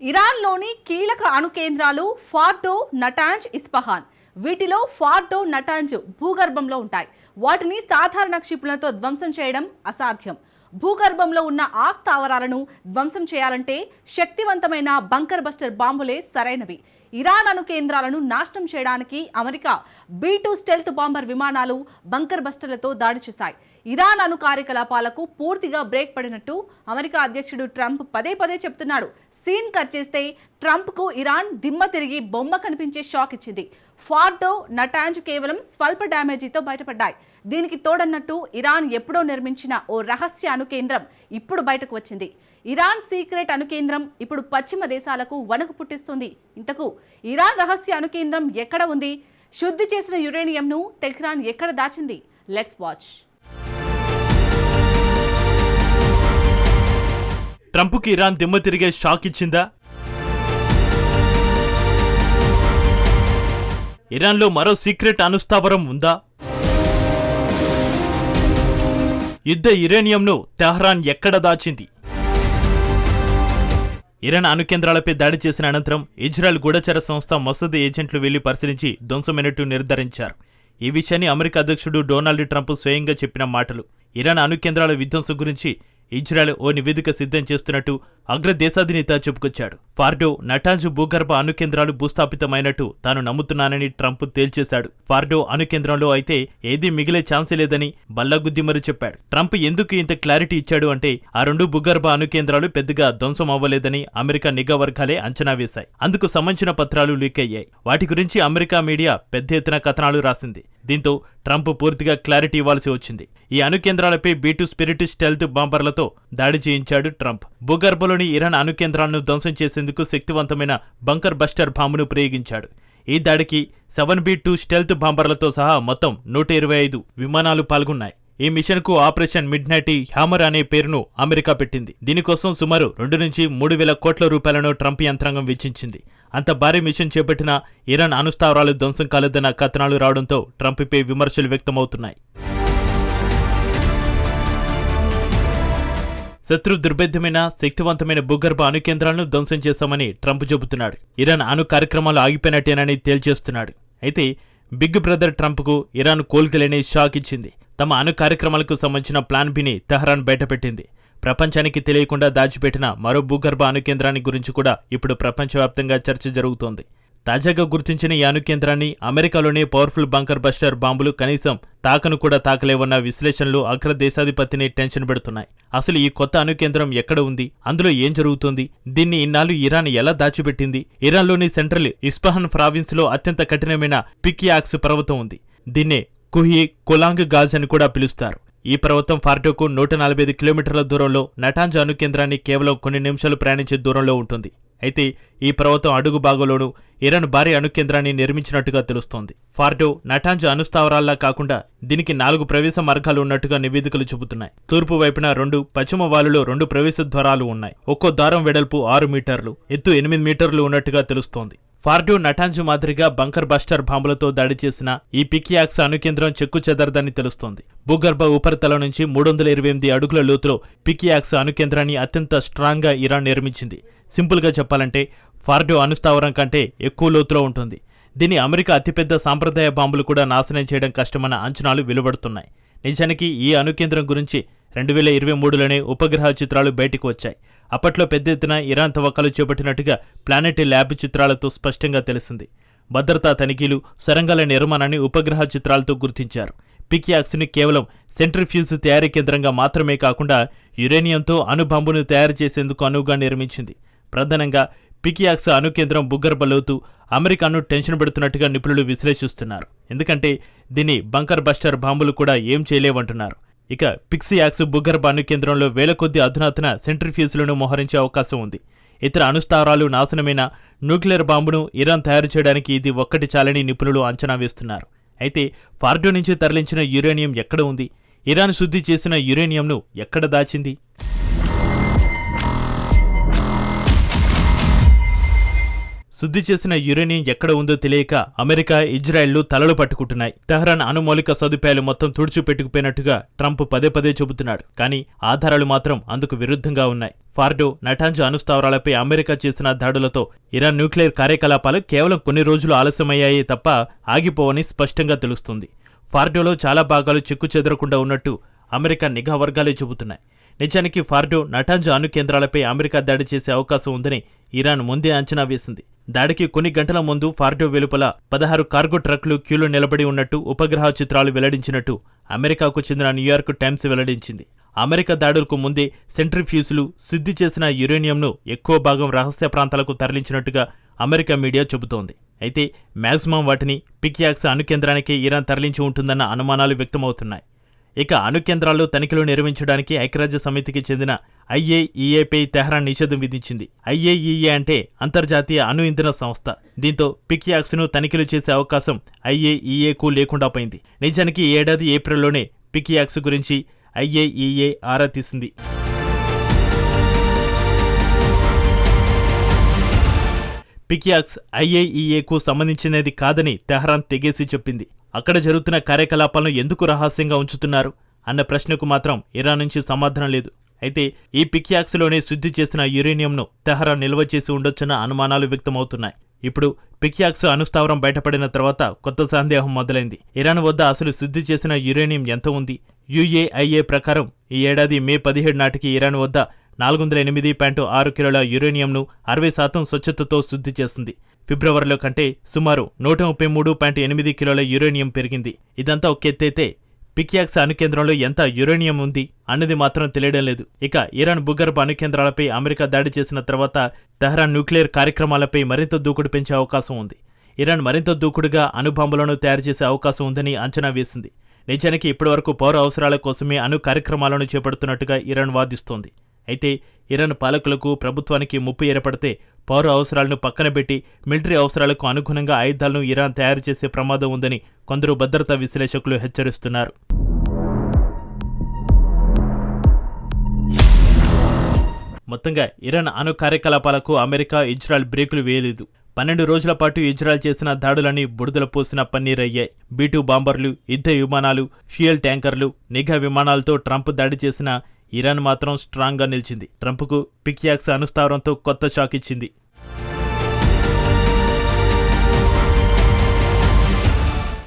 ఇరాన్లోని కీలక అణు కేంద్రాలు ఫార్డో, నటాంజ్, ఇస్ఫహాన్. వీటిలో ఫార్డో, నటాంజ్ భూగర్భంలో ఉంటాయి. వాటిని సాధారణ క్షిపణులతో ధ్వంసం చేయడం అసాధ్యం. భూగర్భంలో ఉన్న ఆ స్థావరాలను ధ్వంసం చేయాలంటే శక్తివంతమైన బంకర్ బస్టర్ బాంబులే సరైనవి. ఇరాన్ అణు కేంద్రాలను నాశనం చేయడానికి అమెరికా B-2 స్టెల్త్ బాంబర్ విమానాలు బంకర్ బస్టర్లతో దాడి చేశాయి. ఇరాన్ అణు కార్యకలాపాలకు పూర్తిగా బ్రేక్ పడినట్టు అమెరికా అధ్యక్షుడు ట్రంప్ పదే పదే చెప్తున్నాడు. సీన్ కట్ చేస్తే ట్రంప్కు ఇరాన్ దిమ్మ తిరిగి బొమ్మ కనిపించే షాక్ ఇచ్చింది. ఫార్డో, నటాంజ్ కేవలం స్వల్ప డ్యామేజీతో బయటపడ్డాయి. దీనికి తోడన్నట్టు ఇరాన్ ఎప్పుడో నిర్మించిన ఓ రహస్య అణు కేంద్రం ఇప్పుడు బయటకు వచ్చింది. ఇరాన్ సీక్రెట్ అణు కేంద్రం ఇప్పుడు పశ్చిమ దేశాలకు వణుకు పుట్టిస్తుంది. ఇంతకు ఇరాన్ రహస్య అణు కేంద్రం ఎక్కడ ఉంది? శుద్ధి చేసిన యురేనియంను తెహ్రాన్ ఎక్కడ దాచింది? Let's watch. ట్రంప్కి ఇరాన్ దిమ్మ తిరిగే షాక్ ఇచ్చిందా? ఇరాన్లో మరో సీక్రెట్ అణుస్థావరం ఉందా? యుద్ధ యురేనియంను తెహ్రాన్ ఎక్కడ దాచింది? ఇరాన్ అణు కేంద్రాలపై దాడి చేసిన అనంతరం ఇజ్రాయెల్ గూఢచర సంస్థ మొసాద్ ఏజెంట్లు వెళ్లి పరిశీలించి ధ్వంసమైనట్టు నిర్ధారించారు. ఈ విషయాన్ని అమెరికా అధ్యక్షుడు డొనాల్డ్ ట్రంప్ స్వయంగా చెప్పిన మాటలు. ఇరాన్ అణు కేంద్రాల విధ్వంసం గురించి ఇజ్రాయెల్ ఓ నివేదిక సిద్ధం చేస్తున్నట్టు అగ్రదేశాధినేత చెప్పుకొచ్చాడు. ఫార్డో, నటాంజ్ భూగర్భ అణు కేంద్రాలు భూస్థాపితమైనట్టు తాను నమ్ముతున్నానని ట్రంప్ తేల్చేశాడు. ఫార్డో అణు కేంద్రంలో అయితే ఏదీ మిగిలే ఛాన్సే లేదని బల్లగుద్ది మరీ చెప్పాడు. ట్రంప్ ఎందుకు ఇంత క్లారిటీ ఇచ్చాడు అంటే ఆ రెండు భూగర్భ అణు కేంద్రాలు పెద్దగా ధ్వంసం అవ్వలేదని అమెరికా నిఘా వర్గాలే అంచనా వేశాయి. అందుకు సంబంధించిన పత్రాలు లీక్ అయ్యాయి. వాటి గురించి అమెరికా మీడియా పెద్ద ఎత్తున కథనాలు రాసింది. దీంతో ట్రంప్ పూర్తిగా క్లారిటీ ఇవ్వాల్సి వచ్చింది. ఈ అణు కేంద్రాలపై B-2 స్పిరిట్ స్టెల్త్ బాంబర్లతో దాడి చేయించాడు ట్రంప్. భూగర్భంలోని ఇరాన్ అణు కేంద్రాలను ధ్వంసం చేసేందుకు శక్తివంతమైన బంకర్ బస్టర్ బాంబును ప్రయోగించాడు. ఈ దాడికి 7B-2 స్టెల్త్ బాంబర్లతో సహా మొత్తం 125 విమానాలు పాల్గొన్నాయి. ఈ మిషన్ కు ఆపరేషన్ మిడ్ నైట్ హ్యామర్ అనే పేరును అమెరికా పెట్టింది. దీనికోసం సుమారు 2 నుంచి 3,000 కోట్ల రూపాయలను ట్రంప్ యంత్రాంగం వెచ్చించింది. అంత భారీ మిషన్ చేపట్టిన ఇరాన్ అణుస్థావరాలు ధ్వంసం కాలేదన్న కథనాలు రావడంతో ట్రంప్పై విమర్శలు వ్యక్తమవుతున్నాయి. శత్రు దుర్భేద్యమైన శక్తివంతమైన భూగర్భ అణు కేంద్రాలను ధ్వంసం చేస్తామని ట్రంప్ చెబుతున్నాడు. ఇరాన్ అణు కార్యక్రమాలు ఆగిపోయినట్టేనని తేల్చేస్తున్నాడు. అయితే బిగ్ బ్రదర్ ట్రంప్కు ఇరాన్ కోలుకలేని షాక్ ఇచ్చింది. తమ అణు కార్యక్రమాలకు సంబంధించిన ప్లాన్ బిని తెహ్రాన్ బయటపెట్టింది. ప్రపంచానికి తెలియకుండా దాచిపెట్టిన మరో భూగర్భ అణు కేంద్రాన్ని గురించి కూడా ఇప్పుడు ప్రపంచవ్యాప్తంగా చర్చ జరుగుతోంది. తాజాగా గుర్తించిన ఈ అణు కేంద్రాన్ని అమెరికాలోనే పవర్ఫుల్ బంకర్ బస్టర్ బాంబులు కనీసం తాకను కూడా తాకలేవన్న విశ్లేషణలు అగ్రదేశాధిపతిని టెన్షన్ పెడుతున్నాయి. అసలు ఈ కొత్త అణు కేంద్రం ఎక్కడ ఉంది? అందులో ఏం జరుగుతుంది? దీన్ని ఇన్నాళ్ళు ఇరాన్ ఎలా దాచిపెట్టింది? ఇరాన్లోని సెంట్రల్ ఇస్ఫహాన్ ప్రావిన్స్ లో అత్యంత కఠినమైన పిక్యాక్స్ పర్వతం ఉంది. దీన్నే కుహి కొలాంగ్ గాజ్ అని కూడా పిలుస్తారు. ఈ పర్వతం ఫార్డోకు 145 కిలోమీటర్ల దూరంలో, నటాంజ్ అణు కేంద్రాన్ని కేవలం కొన్ని నిమిషాలు ప్రయాణించే దూరంలో ఉంటుంది. అయితే ఈ పర్వతం అడుగు భాగంలోనూ ఇరాన్ భారీ అణు కేంద్రాన్ని నిర్మించినట్టుగా తెలుస్తోంది. ఫార్డో, నటాంజ్ అణుస్థావరాల్లా కాకుండా దీనికి 4 ప్రవేశ మార్గాలు ఉన్నట్టుగా నివేదికలు చెబుతున్నాయి. తూర్పు వైపున 2, పశ్చిమ వాలులో 2 ప్రవేశ ద్వారాలు ఉన్నాయి. ఒక్కో ద్వారం వెడల్పు 6 మీటర్లు, ఎత్తు 8 మీటర్లు ఉన్నట్టుగా తెలుస్తోంది. ఫార్డో, నటాంజ్ మాదిరిగా బంకర్ బస్టర్ బాంబులతో దాడి చేసిన ఈ పిక్యాక్స్ అణు కేంద్రం చెక్కు చెదరదని తెలుస్తోంది. భూగర్భ ఉపరితలం నుంచి 328 అడుగుల లోతులో పిక్యాక్స్ అణు కేంద్రాన్ని అత్యంత స్ట్రాంగ్ గా ఇరాన్ నిర్మించింది. సింపుల్ గా చెప్పాలంటే ఫార్డో అణుస్థావరం కంటే ఎక్కువ లోతులో ఉంటుంది. దీన్ని అమెరికా అతిపెద్ద సాంప్రదాయ బాంబులు కూడా నాశనం చేయడం కష్టమన్న అంచనాలు వెలువడుతున్నాయి. నిజానికి ఈ అణు కేంద్రం గురించి 2023లోనే ఉపగ్రహ చిత్రాలు బయటకు వచ్చాయి. అప్పట్లో పెద్ద ఎత్తున ఇరాన్ తవ్వకాలు చేపట్టినట్టుగా ప్లానెట్ ల్యాబ్ చిత్రాలతో స్పష్టంగా తెలిసింది. భద్రతా తనిఖీలు, సొరంగాల నిర్మాణాన్ని ఉపగ్రహ చిత్రాలతో గుర్తించారు. పిక్యాక్స్ని కేవలం సెంట్రిఫ్యూజ్ తయారీ కేంద్రంగా మాత్రమే కాకుండా యురేనియంతో అణుబాంబును తయారు చేసేందుకు అనువుగా నిర్మించింది. ప్రధానంగా పిక్యాక్స్ అణు కేంద్రం భూగర్భ లోతు అమెరికాను టెన్షన్ పెడుతున్నట్టుగా నిపుణులు విశ్లేషిస్తున్నారు. ఎందుకంటే దీన్ని బంకర్ బస్టర్ బాంబులు కూడా ఏం చేయలేవంటున్నారు. ఇక పిక్యాక్స్ భూగర్భ అణు కేంద్రంలో వేల కొద్ది అధునాతన సెంట్రిఫ్యూజ్లను మోహరించే అవకాశం ఉంది. ఇతర అణుస్థావరాలు నాశనమైన న్యూక్లియర్ బాంబును ఇరాన్ తయారు చేయడానికి ఇది ఒక్కటి చాలని నిపుణులు అంచనా వేస్తున్నారు. అయితే ఫార్డో నుంచి తరలించిన యురేనియం ఎక్కడ ఉంది? ఇరాన్ శుద్ధి చేసిన యురేనియంను ఎక్కడ దాచింది? శుద్ధి చేసిన యురేనియం ఎక్కడ ఉందో తెలియక అమెరికా, ఇజ్రాయెల్లు తలలు పట్టుకుంటున్నాయి. తెహ్రాన్ అణుమౌలిక సదుపాయాలు మొత్తం తుడిచిపెట్టుకుపోయినట్టుగా ట్రంప్ పదే పదే చెబుతున్నాడు. కానీ ఆధారాలు మాత్రం అందుకు విరుద్ధంగా ఉన్నాయి. ఫార్డో, నటాంజ్ అణుస్థావరాలపై అమెరికా చేసిన దాడులతో ఇరాన్ న్యూక్లియర్ కార్యకలాపాలు కేవలం కొన్ని రోజులు ఆలస్యమయ్యాయే తప్ప ఆగిపోవని స్పష్టంగా తెలుస్తుంది. ఫార్డోలో చాలా భాగాలు చెక్కుచెదరకుండా ఉన్నట్టు అమెరికా నిఘా వర్గాలే చెబుతున్నాయి. నిజానికి ఫార్డో, నటాంజ్ అణు కేంద్రాలపై అమెరికా దాడి చేసే అవకాశం ఉందని ఇరాన్ ముందే అంచనా వేసింది. దాడికి కొన్ని గంటల ముందు ఫార్డో వెలుపల 16 కార్గో ట్రక్లు క్యూలో నిలబడి ఉన్నట్టు ఉపగ్రహ చిత్రాలు వెల్లడించినట్టు అమెరికాకు చెందిన న్యూయార్క్ టైమ్స్ వెల్లడించింది. అమెరికా దాడులకు ముందే సెంట్రిఫ్యూజ్లు శుద్ధి చేసిన యురేనియంను ఎక్కువ భాగం రహస్య ప్రాంతాలకు తరలించినట్టుగా అమెరికా మీడియా చెబుతోంది. అయితే మ్యాక్సిమం వాటిని పిక్యాక్స్ అణు కేంద్రానికి ఇరాన్ తరలించి ఉంటుందన్న అనుమానాలు వ్యక్తమవుతున్నాయి. ఇక అణు కేంద్రాల్లో తనిఖీలు నిర్వహించడానికి ఐక్యరాజ్య సమితికి చెందిన IAEAపై తెహ్రాన్ నిషేధం విధించింది. IAEA అంటే అంతర్జాతీయ అణు ఇంధన సంస్థ. దీంతో పిక్యాక్స్ను తనిఖీలు చేసే అవకాశం IAEAకు లేకుండా పోయింది. నిజానికి ఈ ఏడాది ఏప్రిల్లోనే పిక్యాక్స్ గురించి IAEA ఆరా తీసింది. పిక్యాక్స్ IAEAకు సంబంధించినది కాదని తెహ్రాన్ తెగేసి చెప్పింది. అక్కడ జరుగుతున్న కార్యకలాపాలను ఎందుకు రహస్యంగా ఉంచుతున్నారు అన్న ప్రశ్నకు మాత్రం ఇరాన్ నుంచి సమాధానం లేదు. అయితే ఈ పిక్యాక్స్లోనే శుద్ధి చేసిన యురేనియంను తెహ్రాన్ నిల్వ చేసి ఉండొచ్చన్న అనుమానాలు వ్యక్తమవుతున్నాయి. ఇప్పుడు పిక్యాక్స్ అణుస్థావరం బయటపడిన తర్వాత కొత్త సందేహం మొదలైంది. ఇరాన్ వద్ద అసలు శుద్ధి చేసిన యురేనియం ఎంత ఉంది? UAIA ప్రకారం ఈ ఏడాది మే 17 నాటికి ఇరాన్ వద్ద 408.6 కిలోల యురేనియంను 60% స్వచ్ఛతతో శుద్ధి చేసింది. ఫిబ్రవరిలో కంటే సుమారు 133.8 కిలోల యురేనియం పెరిగింది. ఇదంతా ఒక ఎత్తైతే పిక్యాక్స్ అణుకేంద్రంలో ఎంత యురేనియం ఉంది అన్నది మాత్రం తెలియడం లేదు. ఇక ఇరాన్ భూగర్భ అణుకేంద్రాలపై అమెరికా దాడి చేసిన తర్వాత తెహ్రాన్ న్యూక్లియర్ కార్యక్రమాలపై మరింత దూకుడు పెంచే అవకాశం ఉంది. ఇరాన్ మరింత దూకుడుగా అణుబాంబులను తయారు చేసే అవకాశం ఉందని అంచనా వేసింది. నిజానికి ఇప్పటివరకు పౌర అవసరాల కోసమే అణు కార్యక్రమాలను చేపడుతున్నట్టుగా ఇరాన్ వాదిస్తోంది. అయితే ఇరాన్ పాలకులకు, ప్రభుత్వానికి ముప్పు ఏర్పడితే పౌర అవసరాలను పక్కనబెట్టి మిలిటరీ అవసరాలకు అనుగుణంగా ఆయుధాలను ఇరాన్ తయారు చేసే ప్రమాదం ఉందని కొందరు భద్రతా విశ్లేషకులు హెచ్చరిస్తున్నారు. మొత్తంగా ఇరాన్ అణు కార్యకలాపాలకు అమెరికా, ఇజ్రాయెల్ బ్రేకులు వేయలేదు. 12 రోజుల పాటు ఇజ్రాయెల్ చేసిన దాడులన్నీ బురదల పోసిన పన్నీరయ్యాయి. B-2 బాంబర్లు, యుద్ధ విమానాలు, ఫ్యూయల్ ట్యాంకర్లు, నిఘా విమానాలతో ట్రంప్ దాడి చేసిన ఇరాన్ మాత్రం స్ట్రాంగ్గా నిలిచింది. ట్రంప్కు పిక్యాక్స్ అణుస్థావరంతో కొత్త షాక్ ఇచ్చింది.